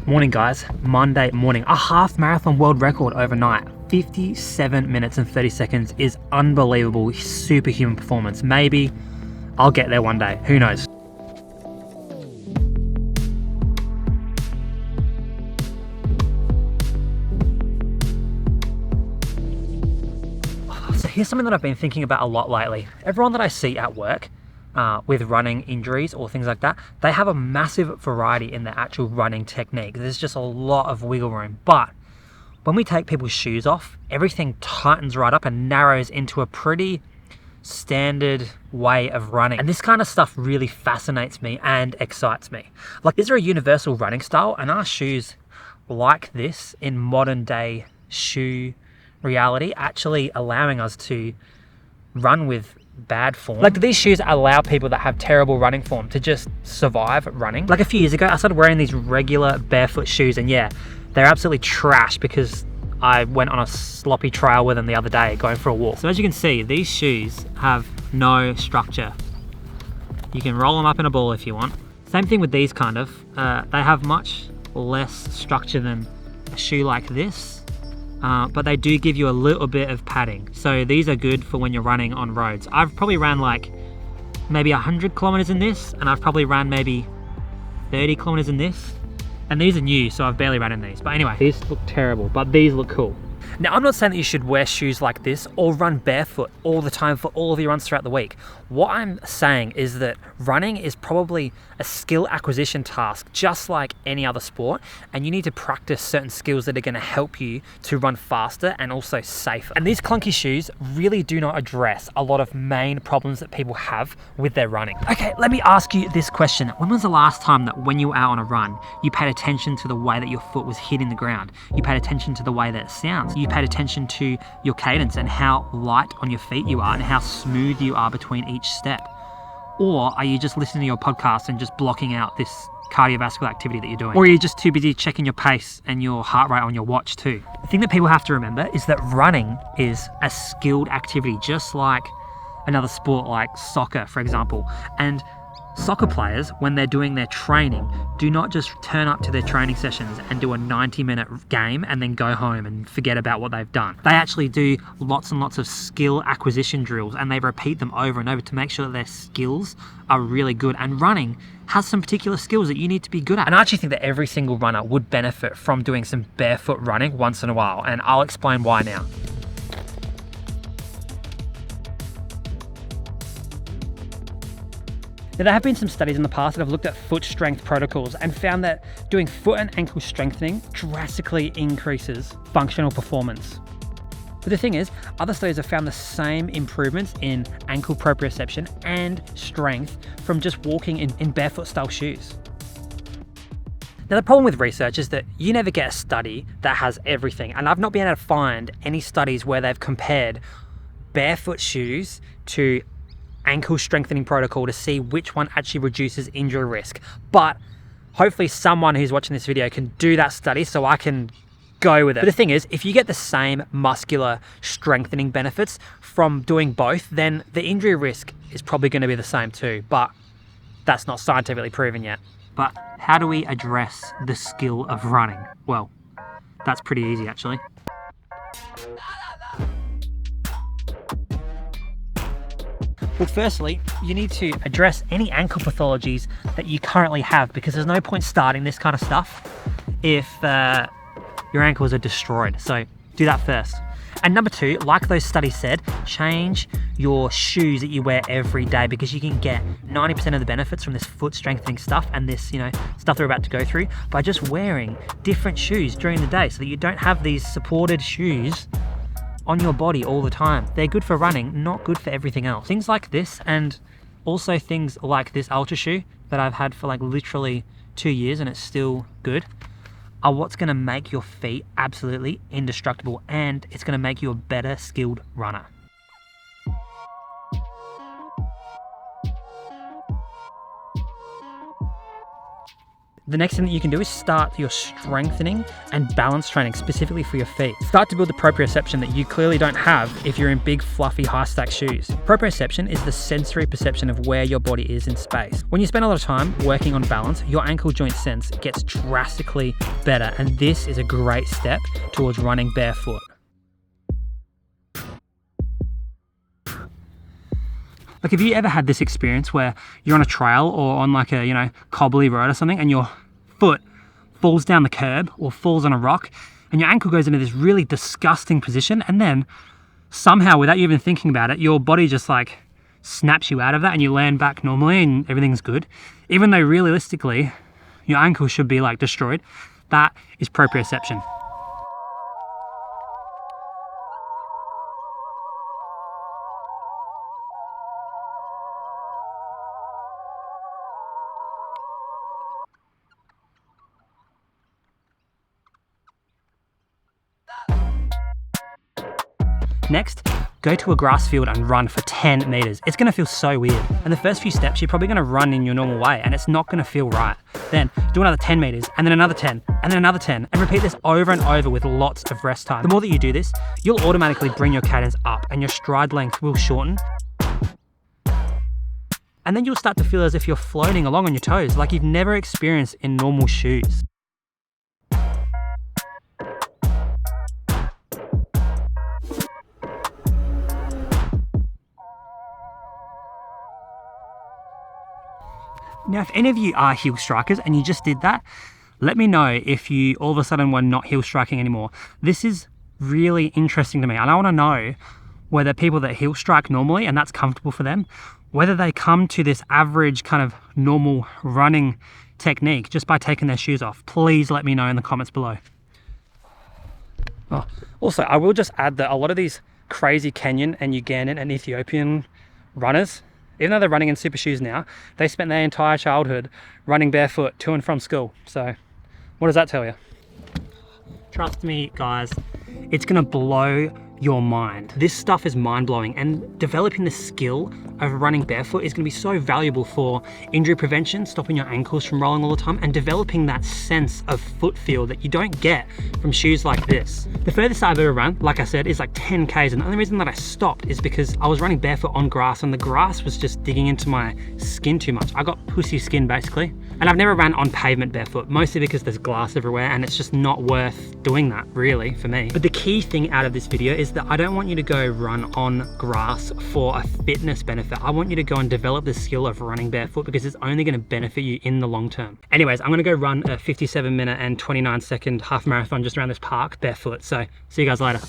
Morning guys, Monday morning, a half marathon world record overnight. 57 minutes and 30 seconds is unbelievable, superhuman performance. Maybe I'll get there one day, who knows? So here's something that I've been thinking about a lot lately. Everyone that I see at work with running injuries or things like that, they have a massive variety in their actual running technique. There's just a lot of wiggle room. But when we take people's shoes off, everything tightens right up and narrows into a pretty standard way of running. And this kind of stuff really fascinates me and excites me. Like, is there a universal running style? And are shoes like this in modern day shoe reality actually allowing us to run with bad form? Like, do these shoes allow people that have terrible running form to just survive running? Like, a few years ago, I started wearing these regular barefoot shoes, and yeah, they're absolutely trash because I went on a sloppy trail with them the other day going for a walk. So as you can see, these shoes have no structure. You can roll them up in a ball if you want. Same thing with these kind of. They have much less structure than a shoe like this. But they do give you a little bit of padding. So these are good for when you're running on roads. I've probably ran like maybe 100 kilometers in this, and I've probably ran maybe 30 kilometers in this. And these are new, so I've barely ran in these. But anyway, these look terrible, but these look cool. Now, I'm not saying that you should wear shoes like this or run barefoot all the time for all of your runs throughout the week. What I'm saying is that running is probably a skill acquisition task, just like any other sport, and you need to practice certain skills that are going to help you to run faster and also safer. And these clunky shoes really do not address a lot of main problems that people have with their running. Okay, let me ask you this question. When was the last time that when you were out on a run, you paid attention to the way that your foot was hitting the ground? You paid attention to the way that it sounds. You paid attention to your cadence and how light on your feet you are and how smooth you are between each step. Or are you just listening to your podcast and just blocking out this cardiovascular activity that you're doing? Or are you just too busy checking your pace and your heart rate on your watch too? The thing that people have to remember is that running is a skilled activity, just like another sport like soccer, for example. And soccer players, when they're doing their training, do not just turn up to their training sessions and do a 90-minute game and then go home and forget about what they've done. They actually do lots and lots of skill acquisition drills, and they repeat them over and over to make sure that their skills are really good. And running has some particular skills that you need to be good at. And I actually think that every single runner would benefit from doing some barefoot running once in a while, and I'll explain why now. Now, there have been some studies in the past that have looked at foot strength protocols and found that doing foot and ankle strengthening drastically increases functional performance. But the thing is, other studies have found the same improvements in ankle proprioception and strength from just walking in barefoot style shoes. Now, the problem with research is that you never get a study that has everything, and I've not been able to find any studies where they've compared barefoot shoes to ankle strengthening protocol to see which one actually reduces injury risk. But hopefully someone who's watching this video can do that study so I can go with it. But the thing is, if you get the same muscular strengthening benefits from doing both, then the injury risk is probably going to be the same too, but that's not scientifically proven yet. But how do we address the skill of running? Well, that's pretty easy actually. Well, firstly, you need to address any ankle pathologies that you currently have, because there's no point starting this kind of stuff if your ankles are destroyed. So do that first. And number two, like those studies said, change your shoes that you wear every day, because you can get 90% of the benefits from this foot strengthening stuff and this, stuff they're about to go through by just wearing different shoes during the day so that you don't have these supported shoes on your body all the time. They're good for running, not good for everything else. Things like this, and also things like this Ultra shoe that I've had for like literally 2 years and it's still good, are what's going to make your feet absolutely indestructible, and it's going to make you a better skilled runner. The next thing that you can do is start your strengthening and balance training specifically for your feet. Start to build the proprioception that you clearly don't have if you're in big, fluffy, high-stack shoes. Proprioception is the sensory perception of where your body is in space. When you spend a lot of time working on balance, your ankle joint sense gets drastically better, and this is a great step towards running barefoot. Like, have you ever had this experience where you're on a trail or on like a, cobbly road or something, and your foot falls down the curb or falls on a rock and your ankle goes into this really disgusting position, and then somehow, without you even thinking about it, your body just like snaps you out of that and you land back normally and everything's good, even though realistically your ankle should be like destroyed? That is proprioception. Next, go to a grass field and run for 10 meters. It's gonna feel so weird. And the first few steps, you're probably gonna run in your normal way and it's not gonna feel right. Then do another 10 meters and then another 10 and then another 10, and repeat this over and over with lots of rest time. The more that you do this, you'll automatically bring your cadence up and your stride length will shorten. And then you'll start to feel as if you're floating along on your toes like you've never experienced in normal shoes. Now, if any of you are heel strikers and you just did that, let me know if you all of a sudden were not heel striking anymore. This is really interesting to me, and I want to know whether people that heel strike normally and that's comfortable for them, whether they come to this average kind of normal running technique just by taking their shoes off. Please let me know in the comments below. Oh, also, I will just add that a lot of these crazy Kenyan and Ugandan and Ethiopian runners, even though they're running in super shoes now, they spent their entire childhood running barefoot to and from school. So what does that tell you? Trust me, guys, it's gonna blow your mind. This stuff is mind-blowing, and developing the skill of running barefoot is going to be so valuable for injury prevention, stopping your ankles from rolling all the time, and developing that sense of foot feel that you don't get from shoes like this. The furthest I've ever run, like I said, is like 10 Ks, and the only reason that I stopped is because I was running barefoot on grass and the grass was just digging into my skin too much. I got pussy skin basically. And I've never ran on pavement barefoot, mostly because there's glass everywhere and it's just not worth doing that really for me. But the key thing out of this video is that I don't want you to go run on grass for a fitness benefit. I want you to go and develop the skill of running barefoot because it's only going to benefit you in the long term. Anyways, I'm going to go run a 57 minute and 29 second half marathon just around this park barefoot. So see you guys later.